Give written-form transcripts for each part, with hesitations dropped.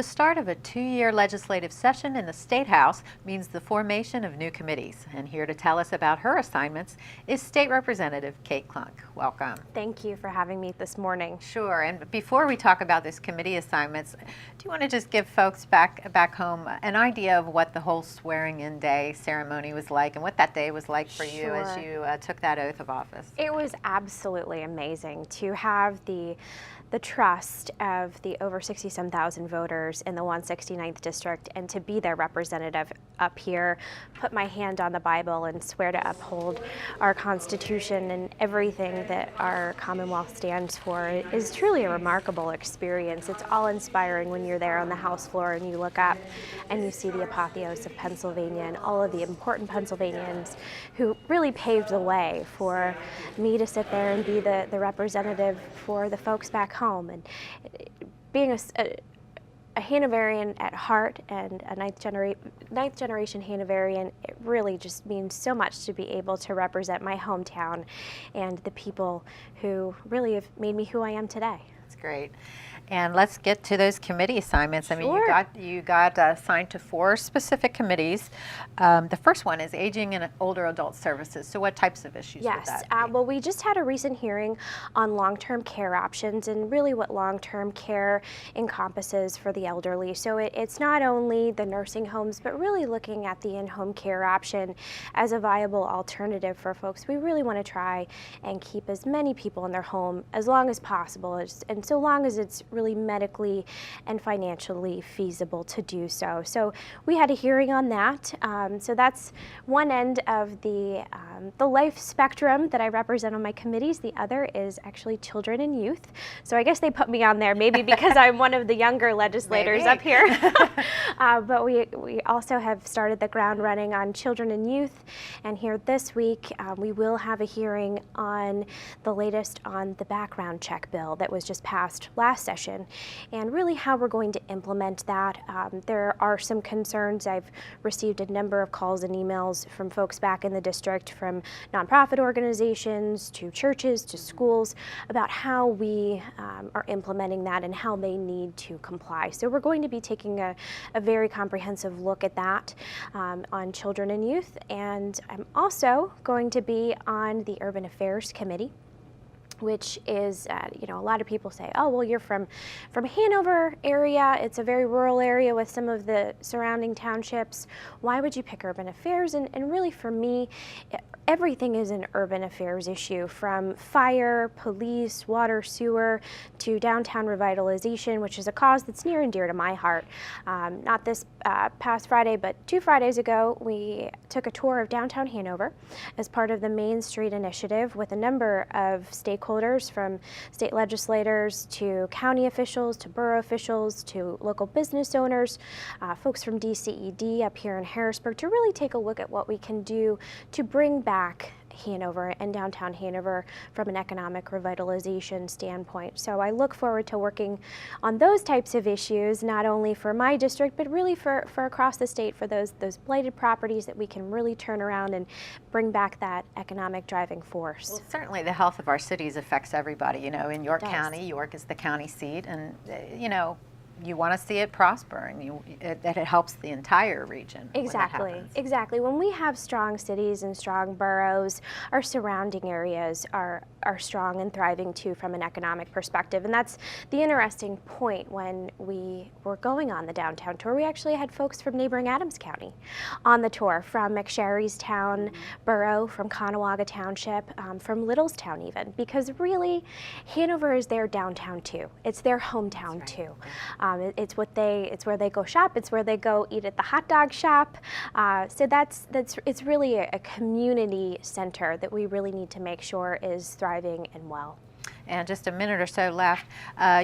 The start of a 2-year legislative session in the State House means the formation of new committees. And here to tell us about her assignments is State Representative Kate Klunk. Welcome. Thank you for having me this morning. Sure. And before we talk about this committee assignments, do you want to just give folks back home an idea of what the whole swearing-in day ceremony was like and what that day was like for you as you took that oath of office? It was absolutely amazing to have the trust of the over 67,000 voters in the 169th district and to be their representative up here, put my hand on the Bible and swear to uphold our Constitution and everything that our Commonwealth stands for is truly a remarkable experience. It's all inspiring when you're there on the House floor and you look up and you see the apotheose of Pennsylvania and all of the important Pennsylvanians who really paved the way for me to sit there and be the representative for the folks back home. And being a Hanoverian at heart and a ninth generation Hanoverian, it really just means so much to be able to represent my hometown and the people who really have made me who I am today. That's great. And let's get to those committee assignments. I mean, Sure. you got assigned to 4 specific committees. The first one is Aging and Older Adult Services. So what types of issues would that be? Well, we just had a recent hearing on long-term care options and really what long-term care encompasses for the elderly. So it's not only the nursing homes, but really looking at the in-home care option as a viable alternative for folks. We really want to try and keep as many people in their home as long as possible, and so long as it's really medically and financially feasible to do so. So we had a hearing on that. So that's one end of the life spectrum that I represent on my committees. The other is actually children and youth. So I guess they put me on there maybe because I'm one of the younger legislators up here. But we also have started the ground running on children and youth. And here this week, we will have a hearing on the latest on the background check bill that was just passed last session and really how we're going to implement that. There are some concerns. I've received a number of calls and emails from folks back in the district, from nonprofit organizations to churches to schools, about how we are implementing that and how they need to comply. So we're going to be taking a very comprehensive look at that on children and youth. And I'm also going to be on the Urban Affairs Committee, which is, a lot of people say, oh, well, you're from Hanover area. It's a very rural area with some of the surrounding townships. Why would you pick urban affairs? And really for me, everything is an urban affairs issue, from fire, police, water, sewer, to downtown revitalization, which is a cause that's near and dear to my heart. Not this past Friday, but 2 Fridays ago, we took a tour of downtown Hanover as part of the Main Street Initiative with a number of stakeholders, from state legislators to county officials to borough officials to local business owners, folks from DCED up here in Harrisburg, to really take a look at what we can do to bring back Hanover and downtown Hanover from an economic revitalization standpoint. So I look forward to working on those types of issues, not only for my district, but really for across the state, for those blighted properties that we can really turn around and bring back that economic driving force. Well, certainly the health of our cities affects everybody. In York County, York is the county seat, and you want to see it prosper, and that it helps the entire region. Exactly. When we have strong cities and strong boroughs, our surrounding areas are strong and thriving too from an economic perspective. And that's the interesting point. When we were going on the downtown tour, we actually had folks from neighboring Adams County on the tour, from McSherrystown Borough, from Conewaga Township, from Littlestown even, because really Hanover is their downtown too. It's their hometown too. It's where they go shop. It's where they go eat at the hot dog shop. So it's really a community center that we really need to make sure is thriving and well. And just a minute or so left.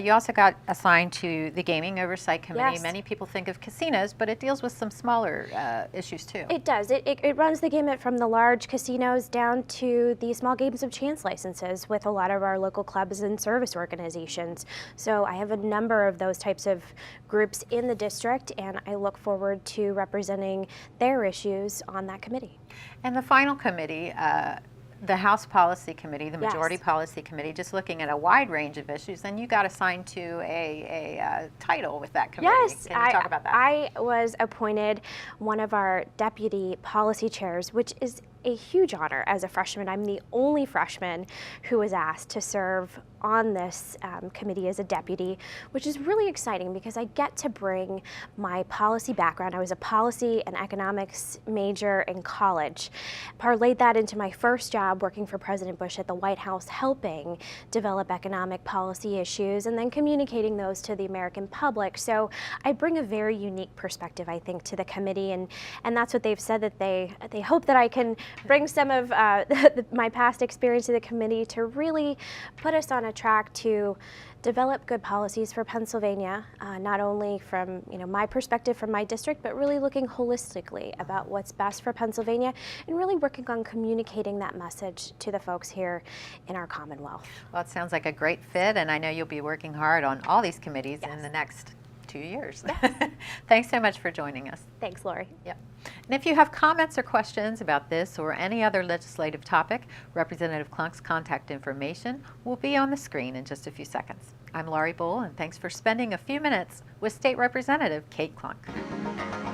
You also got assigned to the Gaming Oversight Committee. Yes. Many people think of casinos, but it deals with some smaller issues too. It does. It runs the gamut from the large casinos down to the small games of chance licenses with a lot of our local clubs and service organizations. So I have a number of those types of groups in the district, and I look forward to representing their issues on that committee. And the final committee the House Policy Committee, the Yes. Majority Policy Committee, just looking at a wide range of issues, and you got assigned to a title with that committee. Yes, Can you talk about that? I was appointed one of our deputy policy chairs, which is a huge honor as a freshman. I'm the only freshman who was asked to serve on this committee as a deputy, which is really exciting because I get to bring my policy background. I was a policy and economics major in college, parlayed that into my first job working for President Bush at the White House, helping develop economic policy issues and then communicating those to the American public. So I bring a very unique perspective, I think, to the committee, and that's what they've said, that they hope that I can bring some of my past experience to the committee to really put us on a track to develop good policies for Pennsylvania, not only from my perspective from my district, but really looking holistically about what's best for Pennsylvania and really working on communicating that message to the folks here in our Commonwealth. Well, it sounds like a great fit, and I know you'll be working hard on all these committees Yes. in the next 2 years. Thanks so much for joining us. Thanks, Lori. Yep. And if you have comments or questions about this or any other legislative topic, Representative Klunk's contact information will be on the screen in just a few seconds. I'm Laurie Bull, and thanks for spending a few minutes with State Representative Kate Klunk.